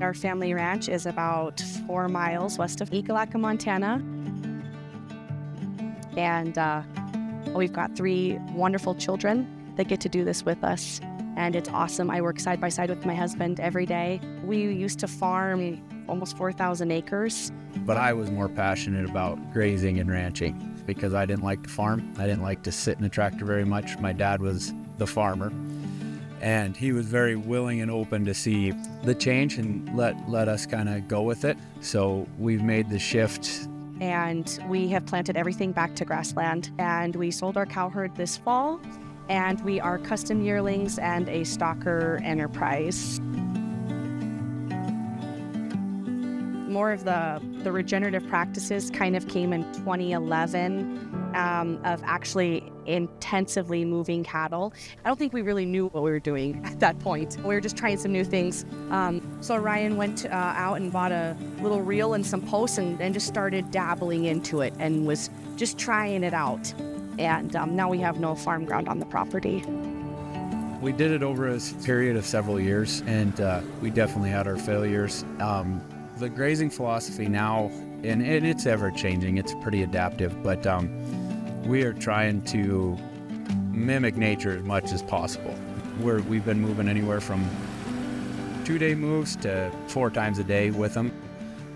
Our family ranch is about 4 miles west of Ekalaka, Montana. And we've got 3 wonderful children that get to do this with us. And it's awesome. I work side by side with my husband every day. We used to farm almost 4,000 acres. But I was more passionate about grazing and ranching because I didn't like to farm. I didn't like to sit in a tractor very much. My dad was the farmer. And he was very willing and open to see the change and let us kind of go with it. So we've made the shift. And we have planted everything back to grassland. And we sold our cow herd this fall. And we are custom yearlings and a stalker enterprise. More of the regenerative practices kind of came in 2011 of actually intensively moving cattle. I don't think we really knew what we were doing at that point. We were just trying some new things. So Ryan went out and bought a little reel and some posts and just started dabbling into it and was just trying it out. And now we have no farm ground on the property. We did it over a period of several years, and we definitely had our failures. The grazing philosophy now, and it's ever-changing, it's pretty adaptive, but we are trying to mimic nature as much as possible. We've been moving anywhere from 2-day moves to 4 times a day with them.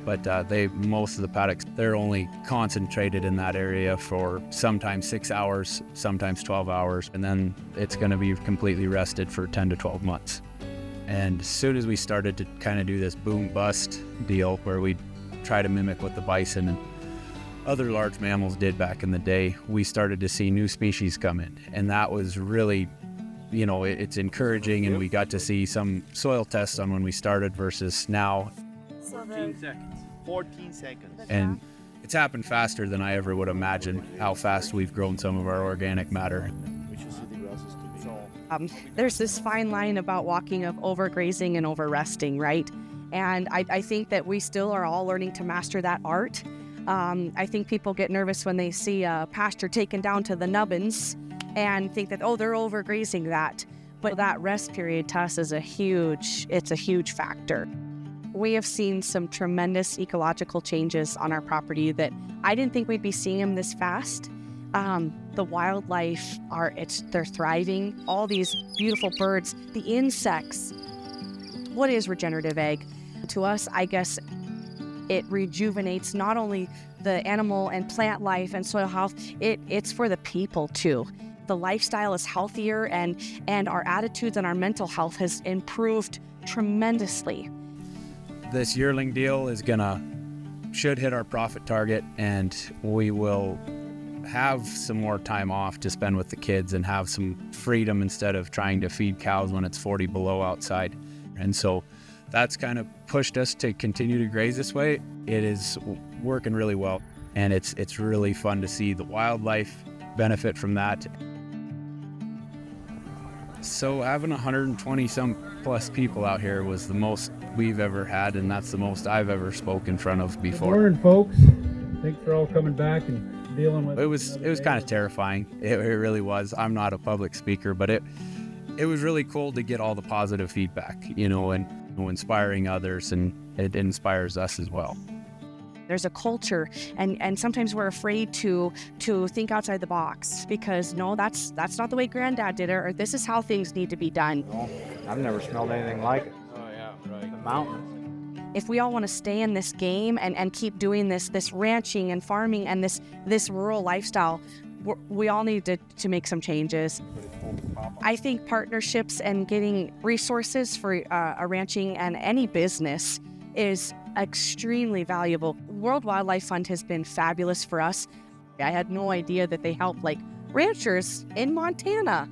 But most of the paddocks, they're only concentrated in that area for sometimes 6 hours, sometimes 12 hours, and then it's going to be completely rested for 10 to 12 months. And as soon as we started to kind of do this boom-bust deal where we try to mimic what the bison and other large mammals did back in the day, we started to see new species come in. And that was really, it's encouraging, and we got to see some soil tests on when we started versus now. 14 seconds. And it's happened faster than I ever would imagine how fast we've grown some of our organic matter. There's this fine line about walking of overgrazing and overresting, right? And I think that we still are all learning to master that art. I think people get nervous when they see a pasture taken down to the nubbins and think that, they're overgrazing that. But that rest period to us is a huge factor. We have seen some tremendous ecological changes on our property that I didn't think we'd be seeing them this fast. The wildlife, they're thriving. All these beautiful birds, the insects. What is regenerative ag? To us, I guess it rejuvenates not only the animal and plant life and soil health, it's for the people too. The lifestyle is healthier and our attitudes and our mental health has improved tremendously. This yearling deal should hit our profit target, and we will have some more time off to spend with the kids and have some freedom instead of trying to feed cows when it's 40 below outside. And so that's kind of pushed us to continue to graze this way. It is working really well, and it's really fun to see the wildlife benefit from that. So having 120 some plus people out here was the most we've ever had, and that's the most I've ever spoke in front of before. Good morning, folks. Thanks for all coming back and dealing with it. It was kind of terrifying. It really was. I'm not a public speaker, but it was really cool to get all the positive feedback, and inspiring others, and it inspires us as well. There's a culture, and sometimes we're afraid to think outside the box because that's not the way Granddad did it, or this is how things need to be done. Well, I've never smelled anything like it. Oh yeah, right. The mountains. If we all want to stay in this game and keep doing this ranching and farming and this rural lifestyle, we all need to make some changes. I think partnerships and getting resources for a ranching and any business is extremely valuable. World Wildlife Fund has been fabulous for us. I had no idea that they help ranchers in Montana.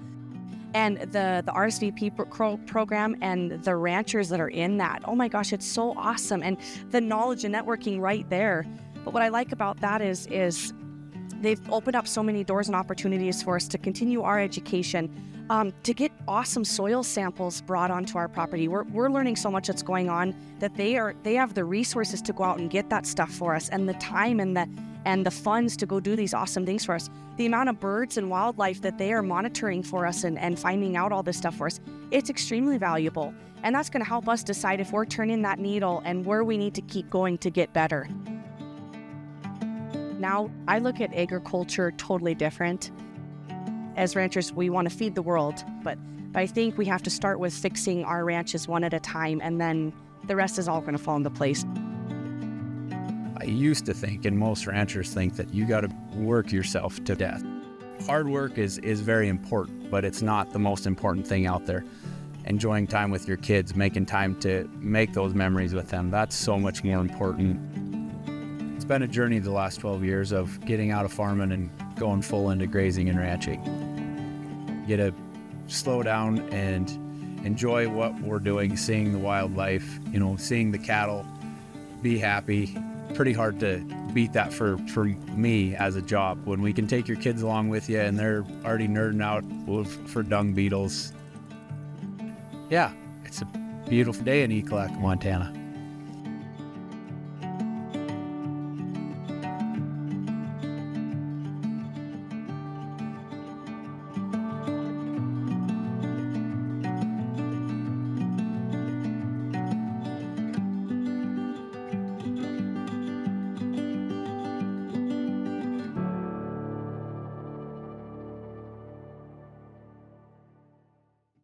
And the RSVP program and the ranchers that are in that, oh my gosh, it's so awesome. And the knowledge and networking right there. But what I like about that is they've opened up so many doors and opportunities for us to continue our education, to get awesome soil samples brought onto our property. We're learning so much that's going on that they have the resources to go out and get that stuff for us, and the time and and the funds to go do these awesome things for us. The amount of birds and wildlife that they are monitoring for us and finding out all this stuff for us, it's extremely valuable. And that's going to help us decide if we're turning that needle and where we need to keep going to get better. Now, I look at agriculture totally different. As ranchers, we want to feed the world, but I think we have to start with fixing our ranches one at a time, and then the rest is all going to fall into place. I used to think, and most ranchers think, that you got to work yourself to death. Hard work is very important, but it's not the most important thing out there. Enjoying time with your kids, making time to make those memories with them, that's so much more important. It's been a journey the last 12 years of getting out of farming and going full into grazing and ranching. You gotta slow down and enjoy what we're doing, seeing the wildlife, seeing the cattle, be happy. Pretty hard to beat that for me as a job. When we can take your kids along with you and they're already nerding out for dung beetles. Yeah, it's a beautiful day in Ekalaka, Montana.